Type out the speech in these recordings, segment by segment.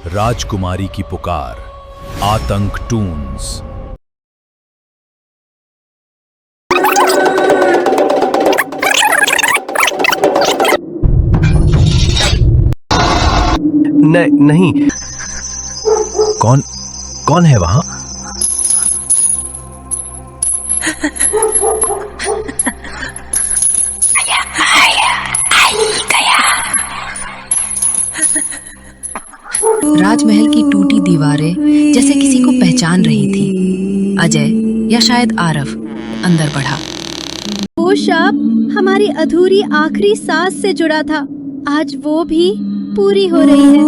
राजकुमारी की पुकार, आतंक टून्स। नहीं। कौन है वहां? राजमहल की टूटी दीवारें जैसे किसी को पहचान रही थी। अजय या शायद आरव अंदर बढ़ा। वो शब हमारी अधूरी आखिरी सांस से जुड़ा था, आज वो भी पूरी हो रही है।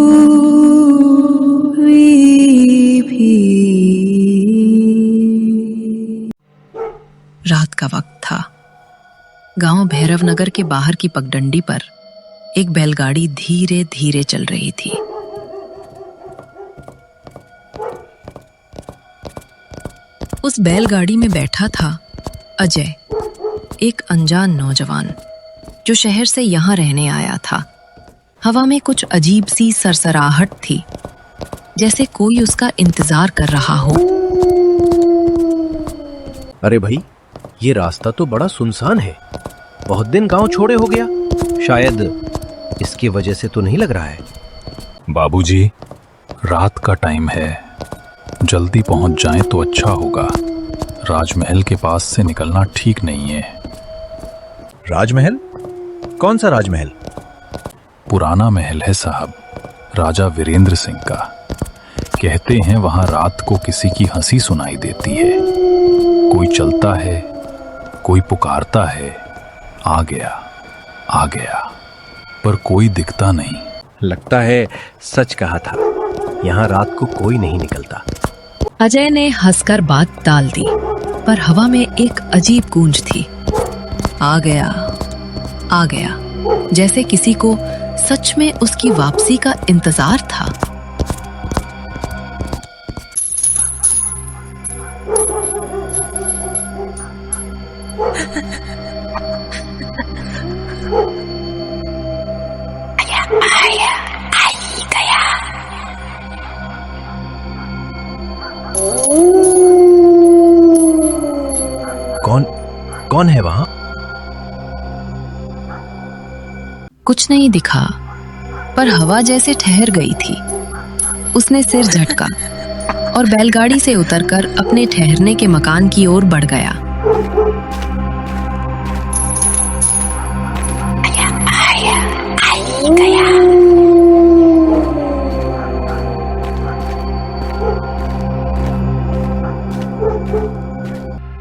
रात का वक्त था। गांव भैरव नगर के बाहर की पगडंडी पर एक बैलगाड़ी धीरे धीरे चल रही थी। उस बैलगाड़ी में बैठा था अजय, एक अनजान नौजवान जो शहर से यहाँ रहने आया था। हवा में कुछ अजीब सी सरसराहट थी, जैसे कोई उसका इंतजार कर रहा हो। अरे भाई, ये रास्ता तो बड़ा सुनसान है। बहुत दिन गांव छोड़े हो गया, शायद इसकी वजह से तो नहीं लग रहा है। बाबूजी, रात का टाइम है, जल्दी पहुंच जाएं तो अच्छा होगा। राजमहल के पास से निकलना ठीक नहीं है। राजमहल? कौन सा राजमहल? पुराना महल है साहब, राजा वीरेंद्र सिंह का। कहते हैं वहां रात को किसी की हंसी सुनाई देती है। कोई चलता है, कोई पुकारता है, आ गया आ गया, पर कोई दिखता नहीं। लगता है सच कहा था, यहाँ रात को कोई नहीं निकलता। अजय ने हंसकर बात टाल दी, पर हवा में एक अजीब गूंज थी। आ गया आ गया, जैसे किसी को सच में उसकी वापसी का इंतजार था। कौन है वहां? कुछ नहीं दिखा, पर हवा जैसे ठहर गई थी। उसने सिर झटका और बैलगाड़ी से उतरकर अपने ठहरने के मकान की ओर बढ़ गया।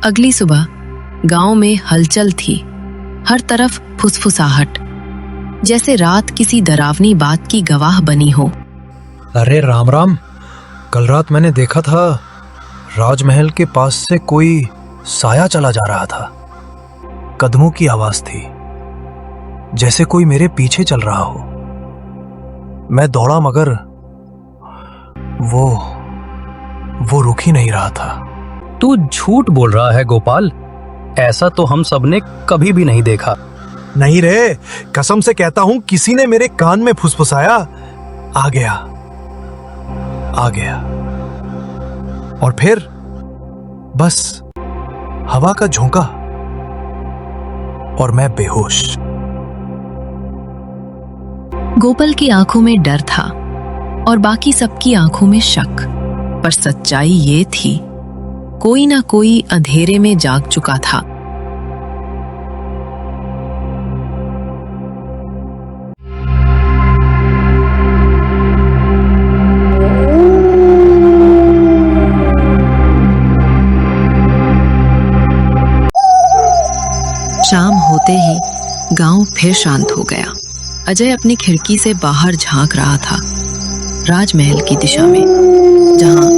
अगली सुबह गांव में हलचल थी। हर तरफ फुसफुसाहट, जैसे रात किसी डरावनी बात की गवाह बनी हो। अरे राम राम, कल रात मैंने देखा था राजमहल के पास से कोई साया चला जा रहा था। कदमों की आवाज थी, जैसे कोई मेरे पीछे चल रहा हो। मैं दौड़ा, मगर वो रुक ही नहीं रहा था। तू झूठ बोल रहा है गोपाल, ऐसा तो हम सबने कभी भी नहीं देखा। नहीं रे, कसम से कहता हूं, किसी ने मेरे कान में फुसफुसाया, आ गया आ गया, और फिर बस हवा का झोंका और मैं बेहोश। गोपाल की आंखों में डर था और बाकी सबकी आंखों में शक, पर सच्चाई ये थी, कोई ना कोई अंधेरे में जाग चुका था। शाम होते ही गांव फिर शांत हो गया। अजय अपनी खिड़की से बाहर झांक रहा था, राजमहल की दिशा में, जहां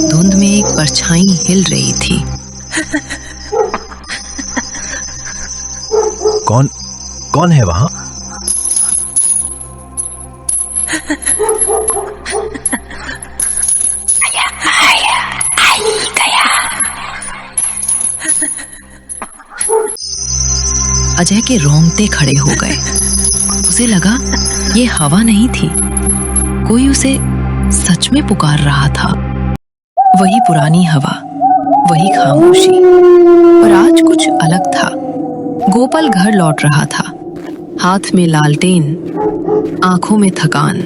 धुंध में एक परछाई हिल रही थी। कौन है वहां? अजय के रोंगटे खड़े हो गए। उसे लगा ये हवा नहीं थी, कोई उसे सच में पुकार रहा था। वही पुरानी हवा, वही खामोशी, और आज कुछ अलग था। गोपाल घर लौट रहा था, हाथ में लालटेन, आंखों में थकान।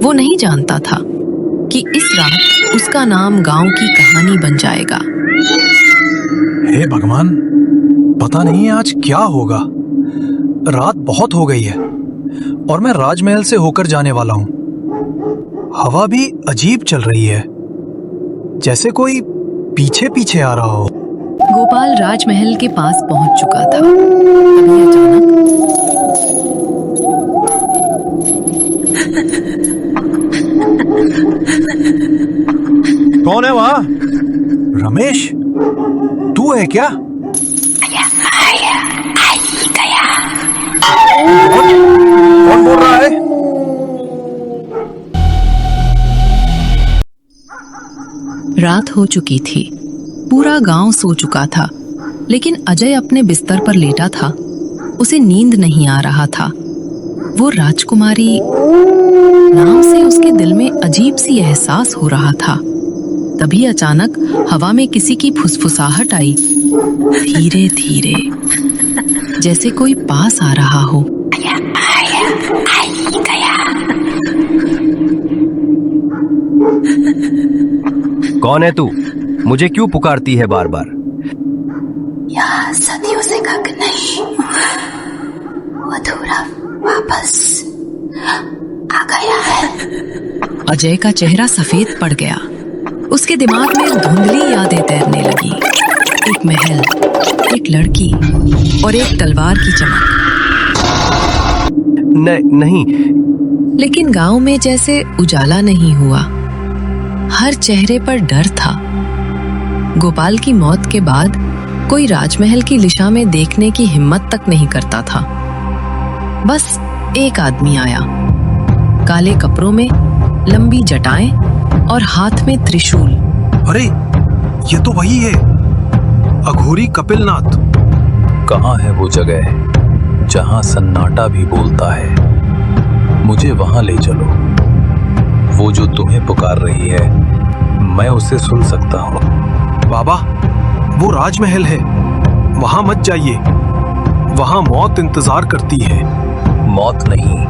वो नहीं जानता था कि इस रात उसका नाम गांव की कहानी बन जाएगा। हे भगवान, पता नहीं आज क्या होगा। रात बहुत हो गई है और मैं राजमहल से होकर जाने वाला हूं। हवा भी अजीब चल रही है, जैसे कोई पीछे पीछे आ रहा हो। गोपाल राजमहल के पास पहुंच चुका था। तभी अचानक कौन है वहां? रमेश, तू है क्या? कौन बोल रहा है? रात हो चुकी थी, पूरा गांव सो चुका था, लेकिन अजय अपने बिस्तर पर लेटा था। उसे नींद नहीं आ रहा था। वो राजकुमारी नाम से उसके दिल में अजीब सी एहसास हो रहा था। तभी अचानक हवा में किसी की फुसफुसाहट आई, धीरे धीरे, जैसे कोई पास आ रहा हो। कौन है तू? मुझे क्यों पुकारती है बार बार? यहाँ सदियों से गग नहीं, अधूरा वापस आ गया है। अजय का चेहरा सफेद पड़ गया। उसके दिमाग में धुंधली यादें तैरने लगी। एक महल, एक लड़की और एक तलवार की चमक। नहीं। लेकिन गांव में जैसे उजाला नहीं हुआ। हर चेहरे पर डर था। गोपाल की मौत के बाद कोई राजमहल की दिशा में देखने की हिम्मत तक नहीं करता था। बस एक आदमी आया, काले कपड़ों में, लंबी जटाएं और हाथ में त्रिशूल। अरे, ये तो वही है, अघोरी कपिलनाथ। कहाँ है वो जगह जहां सन्नाटा भी बोलता है? मुझे वहां ले चलो। वो जो तुम्हें पुकार रही है, मैं उसे सुन सकता हूँ। बाबा, वो राजमहल है, वहां मत जाइए। वहां मौत इंतजार करती है। मौत नहीं,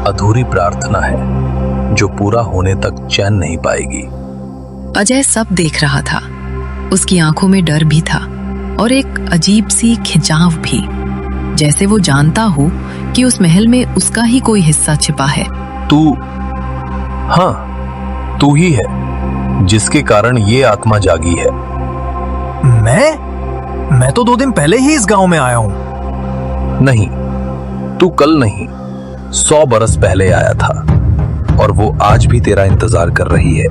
अधूरी प्रार्थना है जो पूरा होने तक चैन नहीं पाएगी। अजय सब देख रहा था। उसकी आंखों में डर भी था और एक अजीब सी खिंचाव भी, जैसे वो जानता हो कि उस महल में उसका ही कोई हिस्सा छिपा है। हाँ, तू ही है जिसके कारण ये आत्मा जागी है। मैं तो 2 दिन पहले ही इस गांव में आया हूं। नहीं, तू कल नहीं, 100 बरस पहले आया था और वो आज भी तेरा इंतजार कर रही है।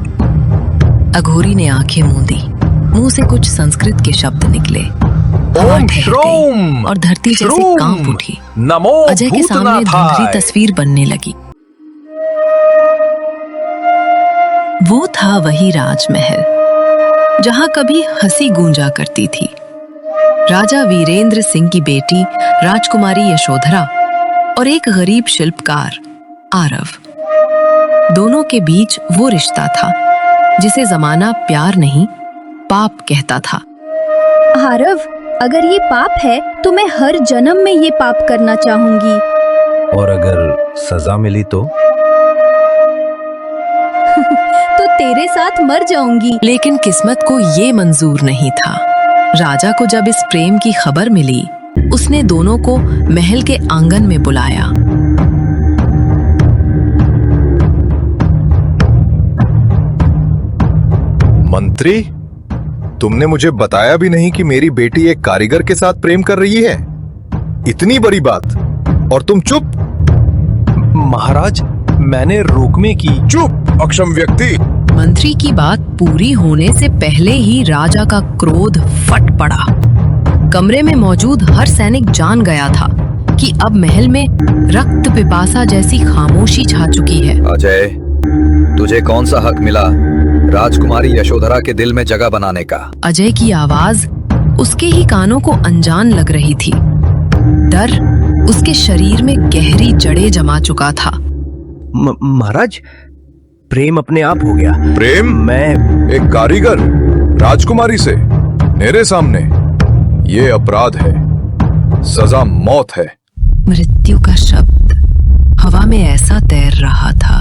अघोरी ने आंखें मूंदी। मुंह से कुछ संस्कृत के शब्द निकले। हवा ओम ठहर श्रोम, गई और धरती जैसे श्रोम, कांप उठी। नमो अजय के सामने भूतनाथाय। धुंधली तस्वीर बनने लगी। वो था वही राजमहल जहां कभी हंसी गूंजा करती थी। राजा वीरेंद्र सिंह की बेटी राजकुमारी यशोधरा और एक गरीब शिल्पकार आरव। दोनों के बीच वो रिश्ता था जिसे जमाना प्यार नहीं, पाप कहता था। आरव, अगर ये पाप है तो मैं हर जन्म में ये पाप करना चाहूंगी। और अगर सजा मिली तो तो तेरे साथ मर जाऊंगी। लेकिन किस्मत को ये मंजूर नहीं था। राजा को जब इस प्रेम की खबर मिली, उसने दोनों को महल के आंगन में बुलाया। मंत्री, तुमने मुझे बताया भी नहीं कि मेरी बेटी एक कारीगर के साथ प्रेम कर रही है। इतनी बड़ी बात और तुम चुप। महाराज, मैंने रोकने की। चुप अक्षम व्यक्ति। मंत्री की बात पूरी होने से पहले ही राजा का क्रोध फट पड़ा। कमरे में मौजूद हर सैनिक जान गया था कि अब महल में रक्त पिपासा जैसी खामोशी छा चुकी है। अजय, तुझे कौन सा हक मिला राजकुमारी यशोधरा के दिल में जगह बनाने का? अजय की आवाज उसके ही कानों को अनजान लग रही थी। डर उसके शरीर में गहरी जड़ें जमा चुका था। महाराज, प्रेम अपने आप हो गया। प्रेम? मैं एक कारीगर राजकुमारी से मेरे सामने? ये अपराध है, सजा मौत है। मृत्यु का शब्द हवा में ऐसा तैर रहा था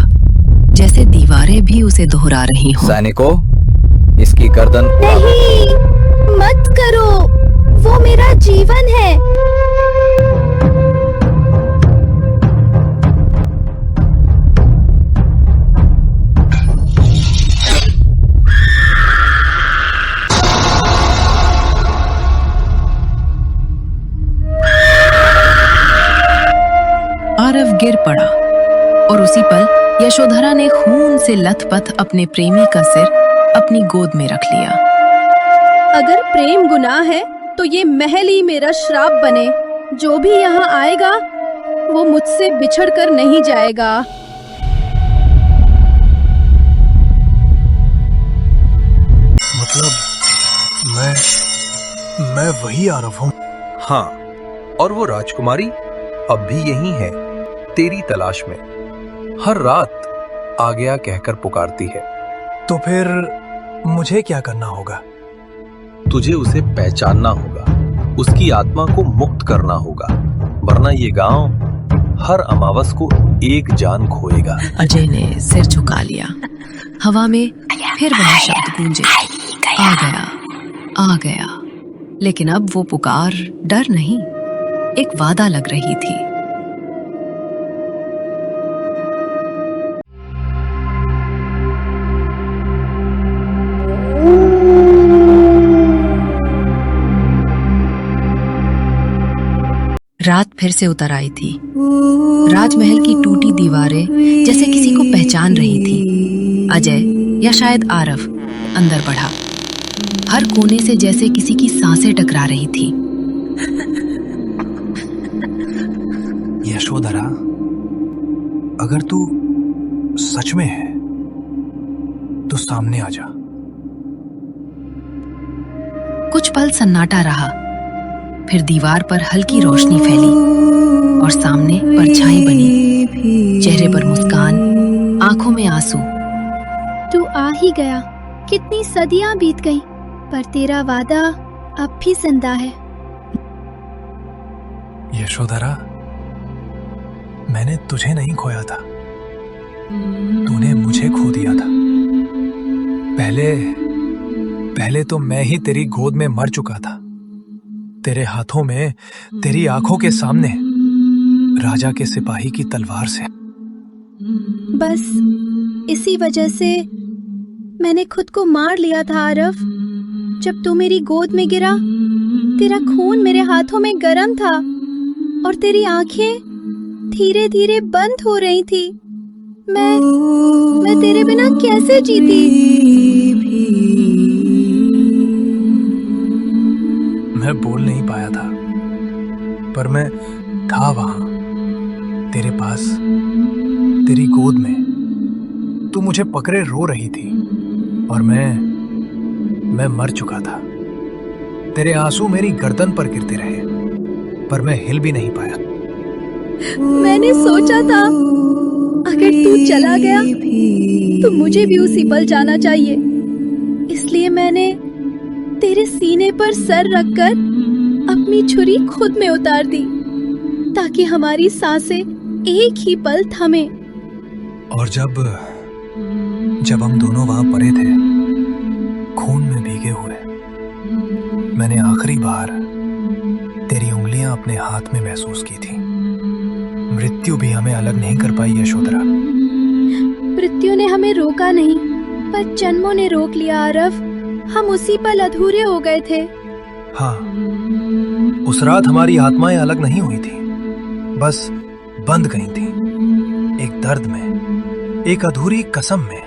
जैसे दीवारें भी उसे दोहरा रही हों। सैनिकों, इसकी गर्दन उड़ा दो। नहीं, मत करो, वो मेरा जीवन है। आरव गिर पड़ा और उसी पल यशोधरा ने खून से लथपथ अपने प्रेमी का सिर अपनी गोद में रख लिया। अगर प्रेम गुनाह है तो ये महल ही मेरा श्राप बने। जो भी यहाँ आएगा वो मुझसे बिछड़ कर नहीं जाएगा। मतलब मैं वही आरव हूँ। हाँ, और वो राजकुमारी अब भी यही है, तेरी तलाश में। हर रात आ गया कहकर पुकारती है। तो फिर मुझे क्या करना होगा? तुझे उसे पहचानना होगा, उसकी आत्मा को मुक्त करना होगा, वरना ये गांव हर अमावस को एक जान खोएगा। अजय ने सिर झुका लिया। हवा में फिर वह शब्द गूंजे, आ गया, आ गया। लेकिन अब वो पुकार डर नहीं, एक वादा लग रही थी। रात फिर से उतर आई थी। राजमहल की टूटी दीवारें जैसे किसी को पहचान रही थी। अजय या शायद आरव अंदर बढ़ा। हर कोने से जैसे किसी की सांसें टकरा रही थी। यशोधरा, अगर तू सच में है तो सामने आ जा। कुछ पल सन्नाटा रहा, फिर दीवार पर हल्की रोशनी फैली और सामने परछाई बनी। चेहरे पर मुस्कान, आंखों में आंसू। तू आ ही गया। कितनी सदियां बीत गईं, पर तेरा वादा अब भी जिंदा है। यशोधरा, मैंने तुझे नहीं खोया था, तूने मुझे खो दिया था। पहले तो मैं ही तेरी गोद में मर चुका था, तेरे हाथों में, तेरी आंखों के सामने, राजा के सिपाही की तलवार से। बस इसी वजह से मैंने खुद को मार लिया था आरव। जब तू मेरी गोद में गिरा, तेरा खून मेरे हाथों में गर्म था और तेरी आंखें धीरे धीरे बंद हो रही थी। मैं तेरे बिना कैसे जीती? मैं बोल नहीं पाया था, पर मैं था वहां, तेरे पास, तेरी गोद में। तू मुझे पकड़े रो रही थी और मैं मर चुका था। तेरे आंसू मेरी गर्दन पर गिरते रहे, पर मैं हिल भी नहीं पाया। मैंने सोचा था अगर तू चला गया तो मुझे भी उसी पल जाना चाहिए। इसलिए मैंने तेरे सीने पर सर रखकर अपनी छुरी खुद में उतार दी, ताकि हमारी सांसें एक ही पल थमे। और जब हम दोनों वहां पड़े थे, खून में भीगे हुए, मैंने आखिरी बार तेरी उंगलियां अपने हाथ में महसूस की थी। मृत्यु भी हमें अलग नहीं कर पाई यशोधरा। मृत्यु ने हमें रोका नहीं, पर जन्मों ने रोक लिया आरव। हम उसी पल अधूरे हो गए थे। हाँ, उस रात हमारी आत्माएं अलग नहीं हुई थी, बस बंध गई थी, एक दर्द में, एक अधूरी कसम में,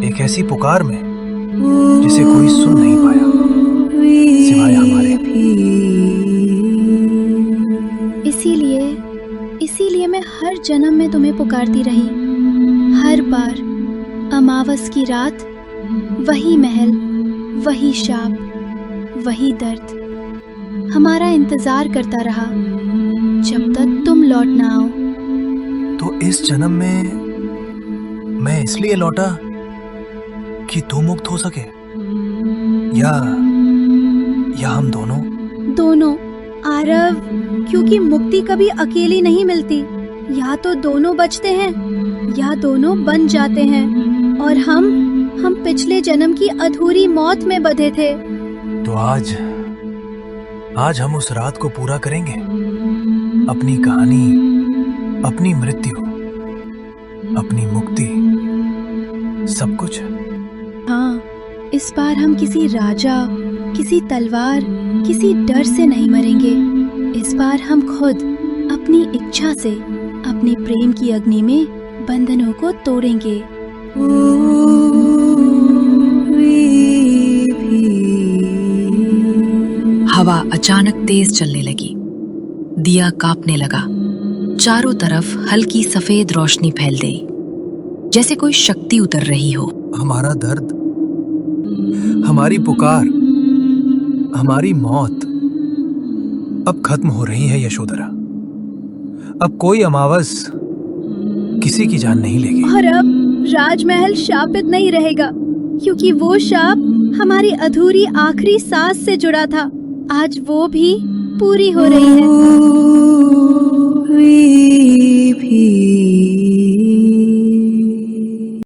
एक ऐसी पुकार में जिसे कोई सुन नहीं पाया सिवाय हमारे। इसीलिए मैं हर जन्म में तुम्हें पुकारती रही। हर बार अमावस की रात, वही महल, वही शाप, वही दर्द हमारा इंतजार करता रहा जब तक तुम लौट ना आओ। तो इस जन्म में मैं इसलिए लौटा कि तू मुक्त हो सके, या हम दोनों? आरव, क्योंकि मुक्ति कभी अकेली नहीं मिलती। या तो दोनों बचते हैं या दोनों बन जाते हैं, और हम पिछले जन्म की अधूरी मौत में बंधे थे। तो आज हम उस रात को पूरा करेंगे, अपनी कहानी, अपनी मृत्यु, अपनी मुक्ति, सब कुछ। हाँ, इस बार हम किसी राजा, किसी तलवार, किसी डर से नहीं मरेंगे। इस बार हम खुद अपनी इच्छा से अपने प्रेम की अग्नि में बंधनों को तोड़ेंगे। हवा अचानक तेज चलने लगी। दिया कांपने लगा। चारों तरफ हल्की सफेद रोशनी फैल गई, जैसे कोई शक्ति उतर रही हो। हमारा दर्द, हमारी पुकार, हमारी मौत अब खत्म हो रही है यशोधरा। अब कोई अमावस किसी की जान नहीं लेगी। और अब राजमहल शापित नहीं रहेगा, क्योंकि वो शाप हमारी अधूरी आखिरी सांस से जुड़ा था। आज वो भी पूरी हो रही है।